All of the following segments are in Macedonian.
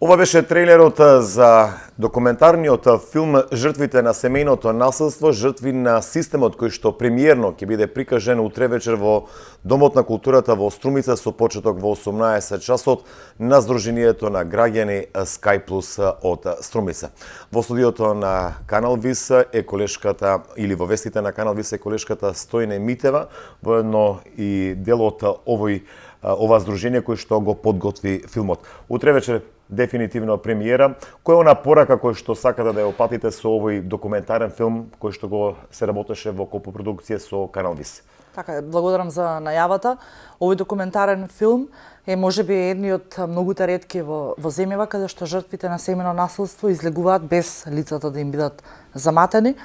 Ова беше трейлерот за документарниот филм Жртвите на семејното насилство, жртви на системот, кој што премиерно ќе биде прикажен утре вечер во Домот на културата во Струмица со почеток во 18 часот на Сдруженијето на граѓани Sky Plus од Струмица. Во студиото на Канал Вис е колешката, или во вестите на Канал Вис е колешката Стојне Митева, воедно и дел од ова здружение кој што го подготви филмот. Утре вечер дефинитивно премиера. Кој е она порака кој што сакате да ја опатите со овој документарен филм кој што го се работеше во копродукција со Канал Вис? Така, благодарам за најавата. Овој документарен филм е можеби едниот многуте ретки во земјава каде што жртвите на семејно насилство излегуваат без лицата да им бидат заматени.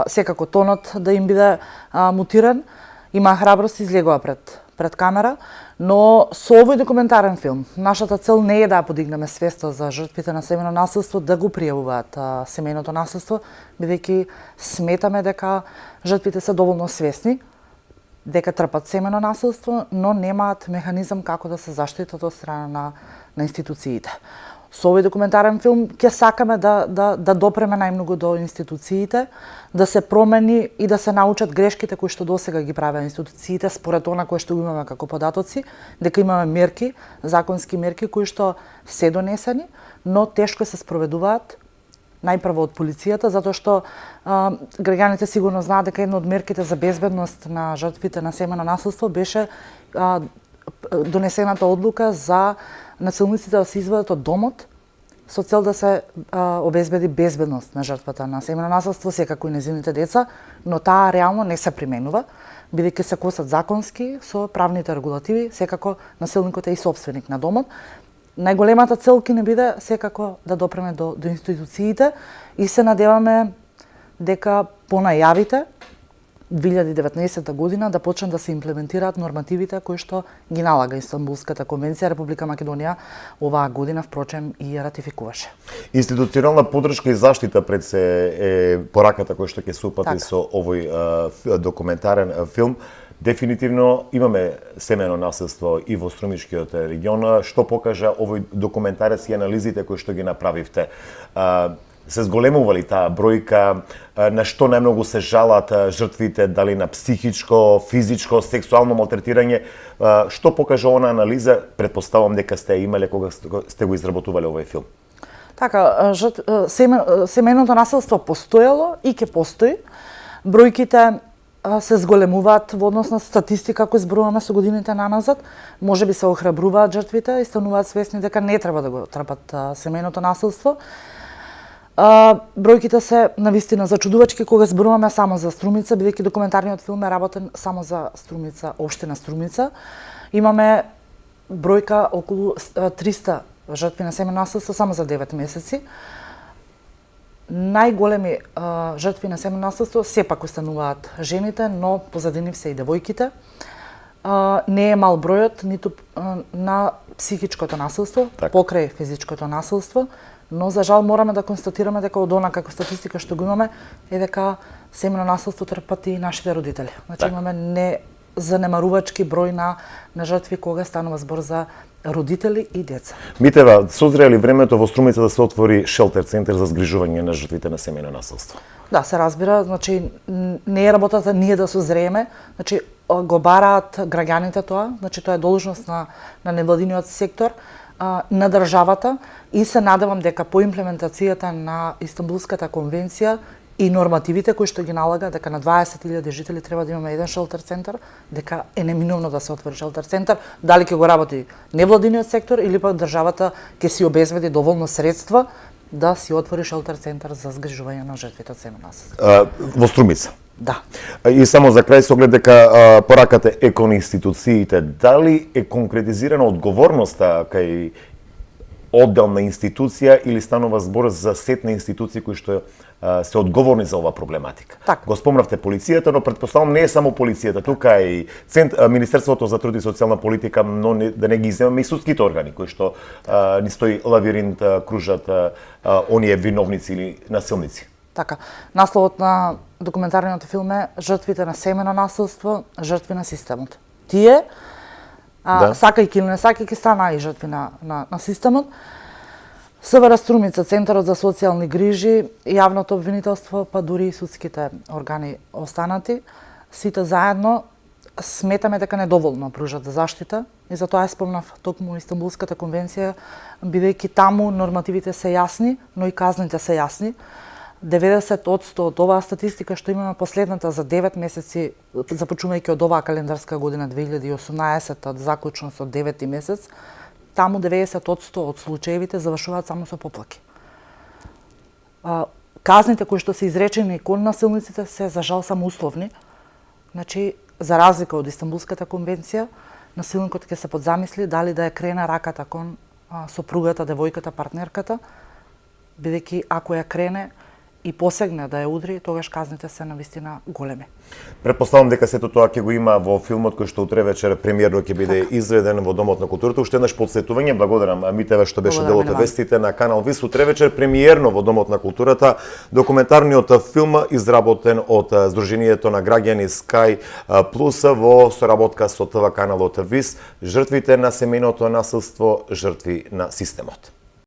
Секако тонот да им биде мутиран. Има храброст излегува пред камера, но со овој документарен филм нашата цел не е да подигнеме свеста за жртвите на семејно насилство да го пријавуваат семејното насилство, бидејќи сметаме дека жртвите се доволно свесни дека трпат семејно насилство, но немаат механизам како да се заштитат од страна на институциите. Со овој документарен филм ќе сакаме да допреме најмногу до институциите, да се промени и да се научат грешките кои што досега ги правеа институциите според она кое што го имаме како податоци, дека имаме мерки, законски мерки кои што се донесени, но тешко се спроведуваат најпрво од полицијата, затоа што граѓаните сигурно знаат дека една од мерките за безбедност на жртвите на семејно насилство беше донесената одлука за насилниците да се извадат од домот со цел да се обезбеди безбедност на жртвата на семејно насилство, секако и нејзините деца, но таа реално не се применува, бидејќи се косат законски со правните регулативи, секако насилникот е и собственик на домот. Најголемата цел ќе не биде секако да допреме до институциите и се надеваме дека по најавите 2019 година да почнат да се имплементираат нормативите кои што ги налага Истанбулската конвенција. Република Македонија оваа година впрочем и ја ратификуваше. Институционална поддршка и заштита пред се е пораката која што ќе се упати со овој документарен филм. Дефинитивно имаме семејно насилство и во Струмишкиот регион. Што покажа овој документарец и анализите кои што ги направивте? Се зголемува ли таа бројка, на што најмногу се жалат жртвите, дали на психичко, физичко, сексуално малтретирање? Што покажа она анализа? Предпоставам дека сте имале кога сте го изработувале овој филм. Така, семејното насилство постоело и ќе постои. Бројките се зголемуваат во однос на статистика кој зборуваме со годините наназад. Можеби се охрабруваат жртвите и стануваат свесни дека не треба да го трпат семејното насилство. Бројките се навистина зачудувачки кога зборуваме само за Струмица, бидејќи документарниот филм е работен само за Струмица, општина Струмица. Имаме бројка околу 300 жртви на семејно насилство само за 9 месеци. Најголеми жртви на семејно насилство сепак остануваат жените, но позади нив се и девојките. Не е мал бројот ниту на психичкото насилство, покрај физичкото насилство, но за жал мораме да констатираме дека од она како статистика што го имаме е дека семејно насилство трпат и нашите родители. Значи имаме незанемарувачки број на жртви кога станува збор за родители и деца. Митева, созрее ли времето во Струмица да се отвори шелтер, центар за згрижување на жртвите на семејно насилство? Да, се разбира, значи не е работата ние да созрееме, значи го бараат граѓаните тоа, значи тоа е должност на невладиниот сектор, на државата и се надевам дека по имплементацијата на Истанбулската конвенција и нормативите кои што ги налага дека на 20.000 жители треба да имаме еден шелтер центар, дека е неминовно да се отвори шелтер центар, дали ќе го работи невладиниот сектор или пак државата ќе си обезбеди доволно средства да си отвори шелтер центар за згрижување на жртвите од семејно насилство. Во Струмица? Да. И само за крај, со оглед дека пораката е кон институциите, дали е конкретизирана одговорноста кај одделна институција или станува збор за сет на институции кои што се одговорни за оваа проблематика? Так. Го спомнавте полицијата, но предпоставам не е само полицијата, тука е и Министерството за труд и социјална политика, но да не ги иземаме и судските органи кои што ни стои лавиринт, кружат оние виновници или насилници. Така, насловот на документарниот филм е Жртвите на семејно насилство, жртви на системот. Тие, сакајќи или не сакајќи, станаа и жртви на системот. СВР Струмица, Центарот за социјални грижи, јавното обвинителство, па дури и судските органи останати, сите заедно сметаме дека недоволно пружат заштита и затоа ја спомнав токму Истанбулската конвенција, бидејќи таму нормативите се јасни, но и казните се јасни. 90% од оваа статистика што имаме последната за 9 месеци, започнувајќи од оваа календарска година 2018, заклучно со 9 месец, таму 90% од случаевите завршуваат само со поплаки. Казните кои што се изречени кон насилниците се за жал само условни. Значи, за разлика од Истанбулската конвенција, насилникот ќе се подзамисли дали да ја крене раката кон сопругата, девојката, партнерката, бидејќи ако ја крене и посегне да ја удри, тогаш казните се навистина големи. Претпоставам дека сето тоа ќе го има во филмот кој што утре вечер премиерно ќе биде изведен во Домот на културата. Уште еднаш подсетување, благодарам Митева што беше дел од вестите на канал Вис. Утре вечер премиерно во Домот на културата документарниот филм изработен од Сдруженијето на граѓани Sky Plus во соработка со ТВ каналот Вис, жртвите на семејното насилство, жртви на системот.